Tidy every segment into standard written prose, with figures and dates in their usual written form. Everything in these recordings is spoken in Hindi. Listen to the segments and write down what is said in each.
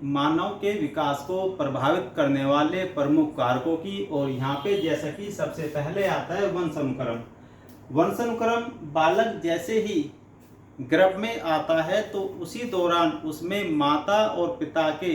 मानव के विकास को प्रभावित करने वाले प्रमुख कारकों की, और यहाँ पे जैसा कि सबसे पहले आता है वंशानुक्रम। वंशानुक्रम बालक जैसे ही गर्भ में आता है तो उसी दौरान उसमें माता और पिता के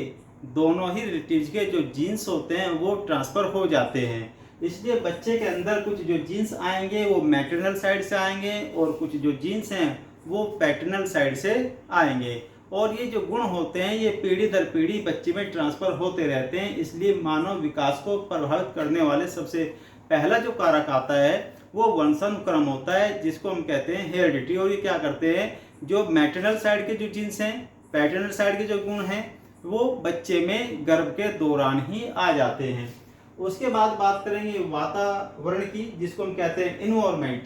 दोनों ही रिलेटिव्स के जो जीन्स होते हैं वो ट्रांसफ़र हो जाते हैं। इसलिए बच्चे के अंदर कुछ जो जीन्स आएंगे वो मैटरनल साइड से आएंगे और कुछ जो जीन्स हैं वो पैटर्नल साइड से आएंगे, और ये जो गुण होते हैं ये पीढ़ी दर पीढ़ी बच्चे में ट्रांसफ़र होते रहते हैं। इसलिए मानव विकास को प्रभावित करने वाले सबसे पहला जो कारक आता है वो वंशानुक्रम होता है, जिसको हम कहते हैं हेरिडिटी। और ये क्या करते हैं, जो मैटरनल साइड के जो जीन्स हैं, पैटर्नल साइड के जो गुण हैं वो बच्चे में गर्भ के दौरान ही आ जाते हैं। उसके बाद बात करेंगे वातावरण की, जिसको हम कहते हैं इन्वायरमेंट।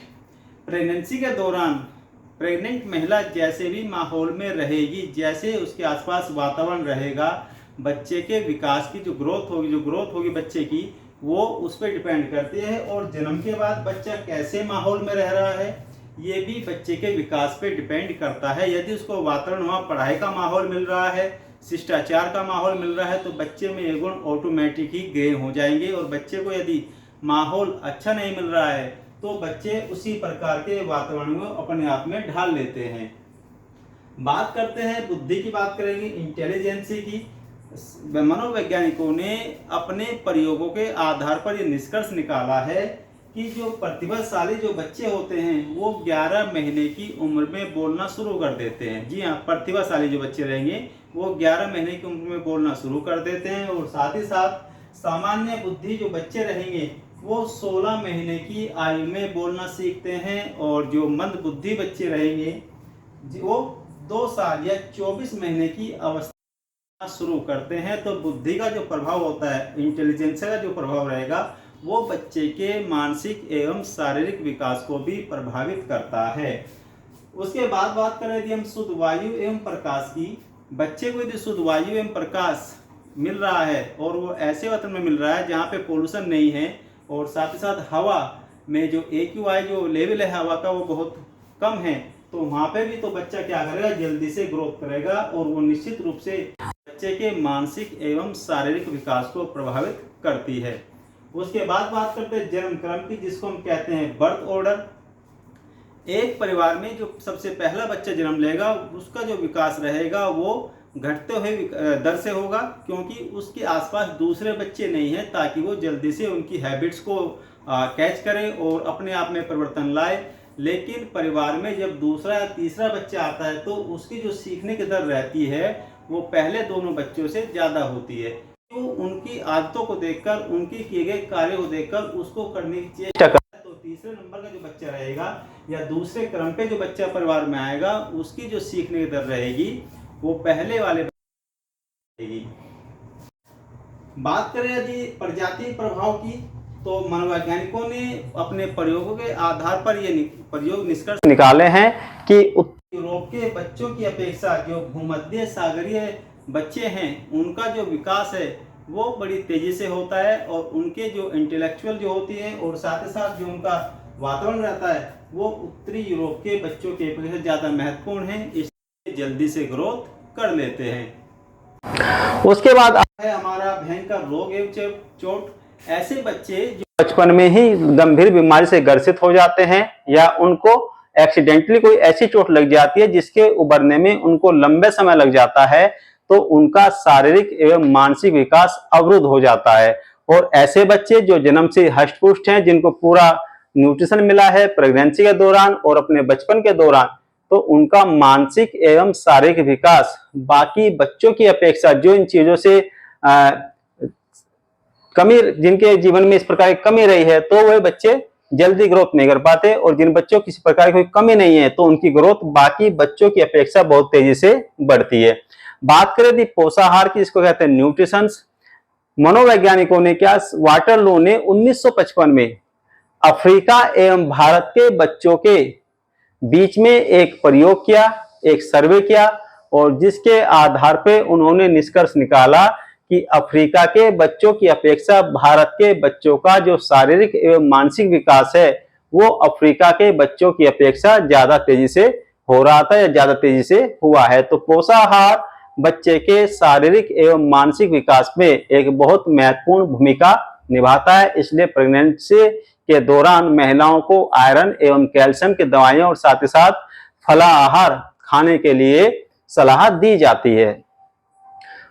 प्रेगनेंसी के दौरान प्रेग्नेंट महिला जैसे भी माहौल में रहेगी, जैसे उसके आसपास वातावरण रहेगा, बच्चे के विकास की जो ग्रोथ होगी बच्चे की, वो उस पर डिपेंड करती है। और जन्म के बाद बच्चा कैसे माहौल में रह रहा है ये भी बच्चे के विकास पे डिपेंड करता है। यदि उसको वातावरण, वहाँ पढ़ाई का माहौल मिल रहा है, शिष्टाचार का माहौल मिल रहा है, तो बच्चे में ये गुण ऑटोमेटिक ही गेन हो जाएंगे। और बच्चे को यदि माहौल अच्छा नहीं मिल रहा है तो बच्चे उसी प्रकार के वातावरण में अपने आप में ढाल लेते हैं। बात करते हैं बुद्धि की, बात करेंगे इंटेलिजेंसी की। मनोवैज्ञानिकों ने अपने प्रयोगों के आधार पर ये निष्कर्ष निकाला है कि जो प्रतिभाशाली जो बच्चे होते हैं वो 11 महीने की उम्र में बोलना शुरू कर देते हैं। जी हाँ, प्रतिभाशाली जो बच्चे रहेंगे वो 11 महीने की उम्र में बोलना शुरू कर देते हैं। और साथ ही साथ सामान्य बुद्धि जो बच्चे रहेंगे वो 16 महीने की आयु में बोलना सीखते हैं। और जो मंद बुद्धि बच्चे रहेंगे वो 2 साल या 24 महीने की अवस्था शुरू करते हैं। तो बुद्धि का जो प्रभाव होता है, इंटेलिजेंस का जो प्रभाव रहेगा, वो बच्चे के मानसिक एवं शारीरिक विकास को भी प्रभावित करता है। उसके बाद बात करें यदि हम शुद्ध वायु एवं प्रकाश की, बच्चे को यदि शुद्ध वायु एवं प्रकाश मिल रहा है और वो ऐसे वातावरण में मिल रहा है जहाँ पे पोल्यूशन नहीं है, और साथ ही साथ हवा में जो AQI जो लेवल है हवा का वो बहुत कम है, तो वहाँ पे भी तो बच्चा क्या करेगा, जल्दी से ग्रोथ करेगा, और वो निश्चित रूप से बच्चे के मानसिक एवं शारीरिक विकास को प्रभावित करती है। उसके बाद बात करते हैं जन्म क्रम की, जिसको हम कहते हैं बर्थ ऑर्डर। एक परिवार में जो सबसे पहला बच्चा जन्म लेगा उसका जो विकास रहेगा वो घटते हुए दर से होगा, क्योंकि उसके आसपास दूसरे बच्चे नहीं हैं, ताकि वो जल्दी से उनकी हैबिट्स को कैच करे और अपने आप में परिवर्तन लाए। लेकिन परिवार में जब दूसरा या तीसरा बच्चा आता है तो उसकी जो सीखने की दर रहती है वो पहले दोनों बच्चों से ज़्यादा होती है। तो उनकी आदतों को देखकर, उनके किए गए कार्य को देखकर उसको करने की चेष्टा करता है। तो तीसरे नंबर का जो बच्चा रहेगा या दूसरे क्रम पे जो बच्चा परिवार में आएगा उसकी जो सीखने की दर रहेगी वो पहले वाले रहेगी। बात करें यदि प्रजाति प्रभाव की, तो मनोवैज्ञानिकों ने अपने प्रयोगों के आधार पर ये प्रयोग निष्कर्ष निकाले हैं कि यूरोप के बच्चों की अपेक्षा जो भूमध्य सागरीय बच्चे हैं उनका जो विकास है वो बड़ी तेजी से होता है, और उनके जो इंटेलेक्चुअल जो होती है और साथ ही साथ जो उनका वातावरण रहता है वो उत्तरी यूरोप के बच्चों के अपेक्षा ज़्यादा महत्वपूर्ण है, इसलिए जल्दी से ग्रोथ कर लेते हैं। उसके बाद है हमारा भयंकर रोग एवं चोट। ऐसे बच्चे जो बचपन में ही गंभीर बीमारी से ग्रसित हो जाते हैं या उनको एक्सीडेंटली कोई ऐसी चोट लग जाती है जिसके उबरने में उनको लंबे समय लग जाता है, तो उनका शारीरिक एवं मानसिक विकास अवरुद्ध हो जाता है। और ऐसे बच्चे जो जन्म से हष्ट-पुष्ट हैं, जिनको पूरा न्यूट्रिशन मिला है प्रेगनेंसी के दौरान और अपने बचपन के दौरान, तो उनका मानसिक एवं शारीरिक विकास बाकी बच्चों की अपेक्षा, जो इन चीजों से कमी, जिनके जीवन में इस प्रकार की कमी रही है, तो वह बच्चे जल्दी ग्रोथ नहीं कर पाते। और जिन बच्चों किसी प्रकार की कोई कमी नहीं है तो उनकी ग्रोथ बाकी बच्चों की अपेक्षा बहुत तेजी से बढ़ती है। बात करें यदि पोषाहार की, इसको कहते हैं न्यूट्रिशन। मनोवैज्ञानिकों ने क्या, वाटरलू ने 1955 में अफ्रीका एवं भारत के बच्चों के बीच में एक प्रयोग किया, एक सर्वे किया, और जिसके आधार पर उन्होंने निष्कर्ष निकाला कि अफ्रीका के बच्चों की अपेक्षा भारत के बच्चों का जो शारीरिक एवं मानसिक विकास है वो अफ्रीका के बच्चों की अपेक्षा ज्यादा तेजी से हो रहा था या ज्यादा तेजी से हुआ है। तो पोषाहार बच्चे के शारीरिक एवं मानसिक विकास में एक बहुत महत्वपूर्ण भूमिका निभाता है। इसलिए प्रेगनेंसी के दौरान महिलाओं को आयरन एवं कैल्शियम की दवाइयां और साथ ही साथ फलाहार खाने के लिए सलाह दी जाती है।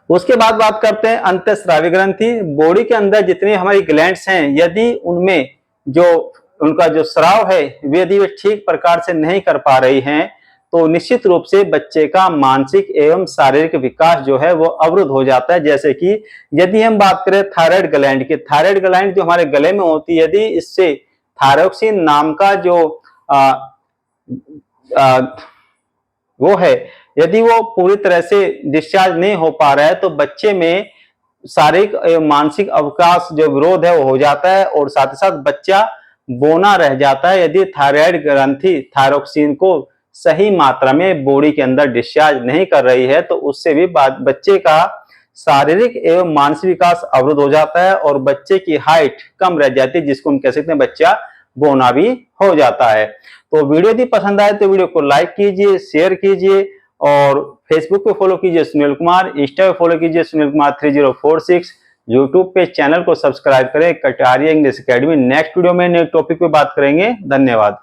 उसके बाद बात करते हैं अंतःस्रावी ग्रंथि। बॉडी के अंदर जितनी हमारी ग्लैंड्स हैं, यदि उनमें जो उनका जो स्राव है यदि वे ठीक प्रकार से नहीं कर पा रही हैं, तो निश्चित रूप से बच्चे का मानसिक एवं शारीरिक विकास जो है वो अवरुद्ध हो जाता है। जैसे कि यदि हम बात करें थायराइड ग्लैंड की, थायराइड ग्लैंड जो हमारे गले में होती है, यदि इससे थायरोक्सिन नाम का जो वो है, यदि वो पूरी तरह से डिस्चार्ज नहीं हो पा रहा है, तो बच्चे में शारीरिक एवं मानसिक अवकाश जो विरोध है वो हो जाता है और साथ ही साथ बच्चा बोना रह जाता है। यदि थायराइड ग्रंथि थायरोक्सिन को सही मात्रा में बॉडी के अंदर डिस्चार्ज नहीं कर रही है, तो उससे भी बच्चे का शारीरिक एवं मानसिक विकास अवरुद्ध हो जाता है और बच्चे की हाइट कम रह जाती है, जिसको हम कह सकते हैं बच्चा बोना भी हो जाता है। तो वीडियो यदि पसंद आए तो वीडियो को लाइक कीजिए, शेयर कीजिए और फेसबुक पे फॉलो कीजिए सुनील कुमार, इंस्टा पे फॉलो कीजिए सुनील कुमार 3046, यूट्यूब पे चैनल को सब्सक्राइब करें Kataria English academy. Next video में नए टॉपिक पे बात करेंगे। धन्यवाद।